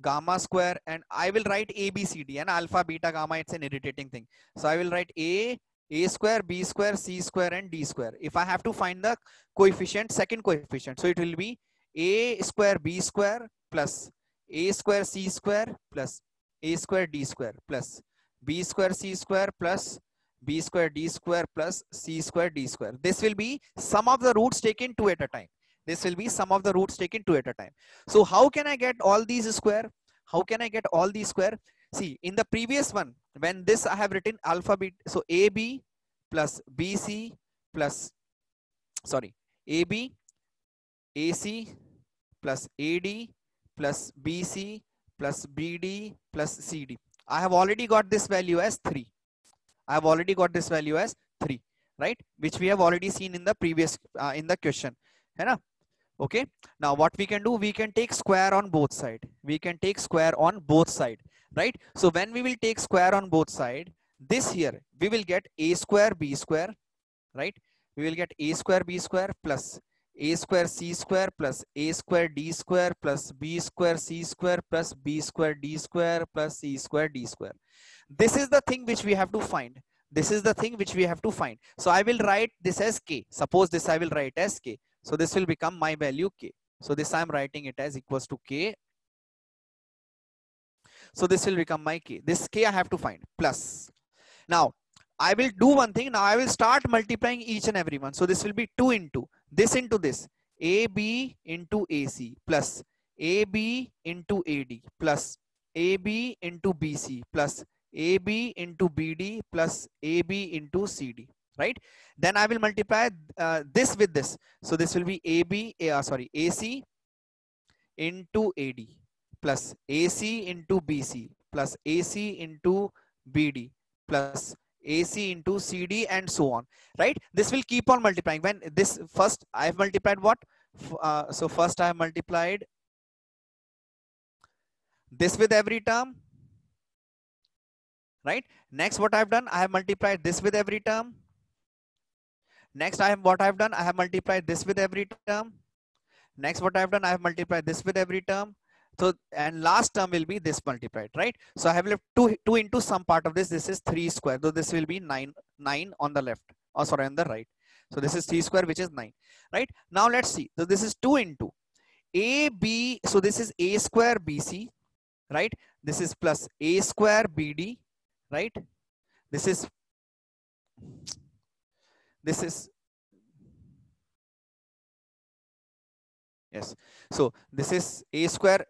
gamma square, and I will write A, B, C, D, and alpha, beta, gamma, it's an irritating thing. So I will write A square, B square, C square, and D square. If I have to find the coefficient, second coefficient, so it will be A square, B square, plus A square, C square, plus A square, D square, plus B square, C square, plus B square, D square, plus C square, D square. This will be sum of the roots taken 2 at a time. This will be sum of the roots taken 2 at a time. So how can I get all these square? How can I get all these square? See, in the previous one, when this I have written alphabet, so AB plus BC plus, sorry, AB, AC plus AD plus BC plus BD plus CD. I have already got this value as 3. I have already got this value as 3, right? Which we have already seen in the previous, in the question. है ना? Okay. Now what we can do, we can take square on both side. We can take square on both side, right? So when we will take square on both side, this here, we will get A square, B square, right? We will get A square, B square plus A square, C square plus A square, D square plus B square, C square plus B square, D square plus C square, D square. This is the thing which we have to find. This is the thing which we have to find. So I will write this as K. Suppose this I will write as K. So this will become my value K. So this I'm writing it as equals to K. So this will become my K. This K I have to find plus. Now I will do one thing. Now I will start multiplying each and every one. So this will be 2 into this AB into AC plus AB into AD plus AB into BC plus AB into BD plus AB into CD, right? Then I will multiply this with this. So this will be AC into AD plus AC into BC plus AC into BD plus AC into CD and so on, right? This will keep on multiplying. When this first I have multiplied what? So first I have multiplied this with every term, right? Next what I've done, I have multiplied this with every term. Next what I've done, I have multiplied this with every term. Next what I've done, I have multiplied this with every term. So, and last term will be this multiplied, right? So I have left 2 into some part of this. This is 3 square. So this will be 9 on the left. Oh, sorry, on the right. So this is 3 square, which is 9, right? Now let's see. So this is 2 into AB. So this is A square BC, right? This is plus A square BD, right? This is yes. So this is A square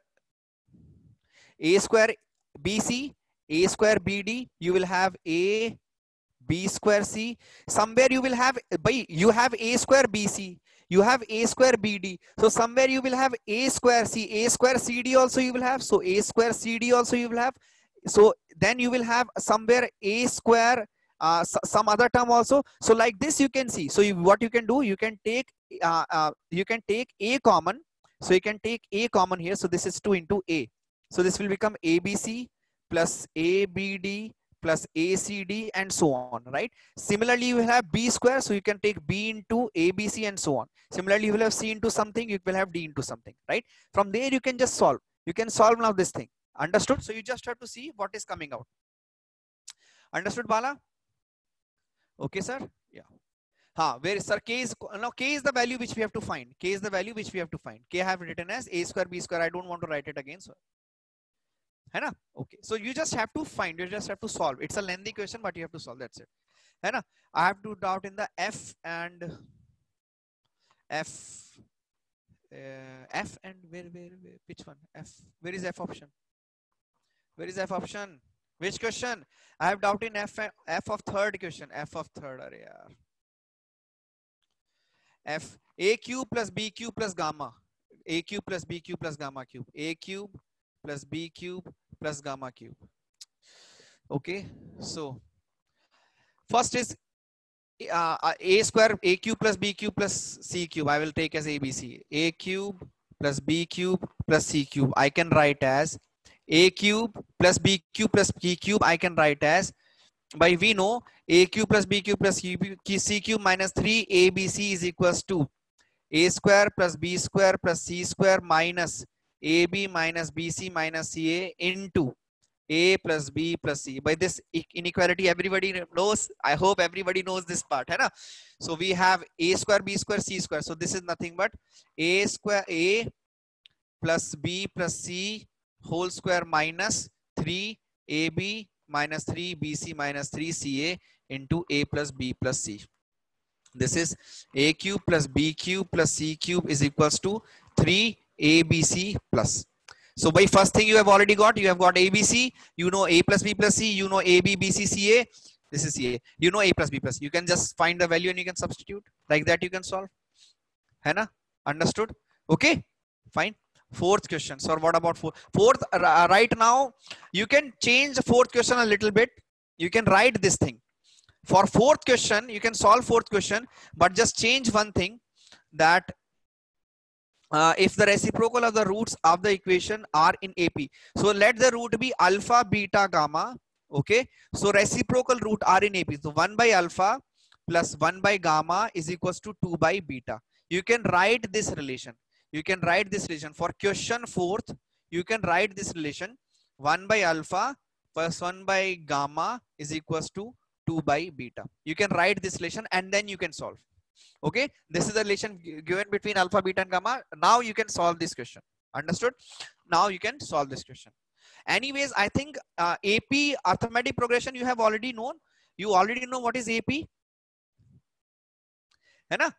BC, A square BD. You will have A B square C. Somewhere you will have, you have A square BC, you have A square BD. So somewhere you will have A square C, A square CD also you will have. So A square CD also you will have. So then you will have somewhere A square, some other term also. So like this you can see. So what you can do, you can take A common. So you can take A common here. So this is 2 into A. So this will become ABC plus ABD plus ACD and so on, right? Similarly, you will have B square. So you can take B into ABC and so on. Similarly, you will have C into something. You will have D into something, right? From there, you can just solve. You can solve now this thing. Understood? So you just have to see what is coming out. Understood, Bala? Okay, sir? Yeah. Where is, sir? K is, now K is the value which we have to find. K is the value which we have to find. K I have written as A square B square. I don't want to write it again. So, है ना? Okay. So you just have to find. You just have to solve. It's a lengthy question, but you have to solve. That's it. है ना? I have to doubt in the F and where which one? F. Where is F option? Where is F option? Which question? I have doubt in F of third question. F of third. Arey yaar. F. A cube plus B cube plus gamma. A cube plus B cube plus gamma cube. A cube plus B cube plus gamma cube. Okay. So first is A square, A cube plus B cube plus C cube. I will take as ABC. A cube plus B cube plus C cube. I can write as A cube plus B cube plus C cube. I can write as, by we know A cube plus B cube plus C cube minus 3ABC is equals to A square plus B square plus C square minus AB minus BC minus CA into A plus B plus C. By this inequality, everybody knows. I hope everybody knows this part. Hai na? So we have A square, B square, C square. So this is nothing but A square, A plus B plus C whole square minus 3AB minus 3BC minus 3CA into A plus B plus C. This is A cube plus B cube plus C cube is equals to 3ABC plus. So by first thing you have already got, you have got ABC, you know A plus B plus C, you know AB, BC, CA, this is CA, you know A plus B plus. You can just find the value and you can substitute. Like that you can solve. Hai na? Understood? Okay, fine. Fourth question. So what about fourth? Right now, you can change the fourth question a little bit. You can write this thing. For fourth question, you can solve fourth question, but just change one thing, that if the reciprocal of the roots of the equation are in AP. So let the root be alpha, beta, gamma. Okay. So reciprocal root are in AP. So 1 by alpha plus 1 by gamma is equals to 2 by beta. You can write this relation. You can write this relation. For question fourth, you can write this relation. 1 by alpha plus 1 by gamma is equals to 2 by beta. You can write this relation and then you can solve. Okay, this is the relation given between alpha, beta and gamma. Now you can solve this question. Understood? Now you can solve this question. Anyways, I think AP arithmetic progression you have already known. You already know what is AP.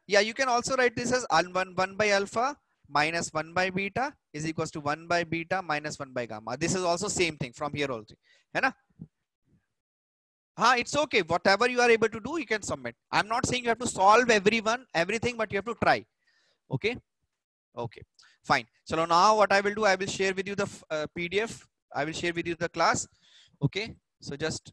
Yeah, you can also write this as 1 by alpha minus 1 by beta is equals to 1 by beta minus 1 by gamma. This is also same thing from here also. It's okay. Whatever you are able to do, you can submit. I'm not saying you have to solve everything, but you have to try. Okay. Okay. Fine. So now what I will do, I will share with you the PDF. I will share with you the class. Okay. So just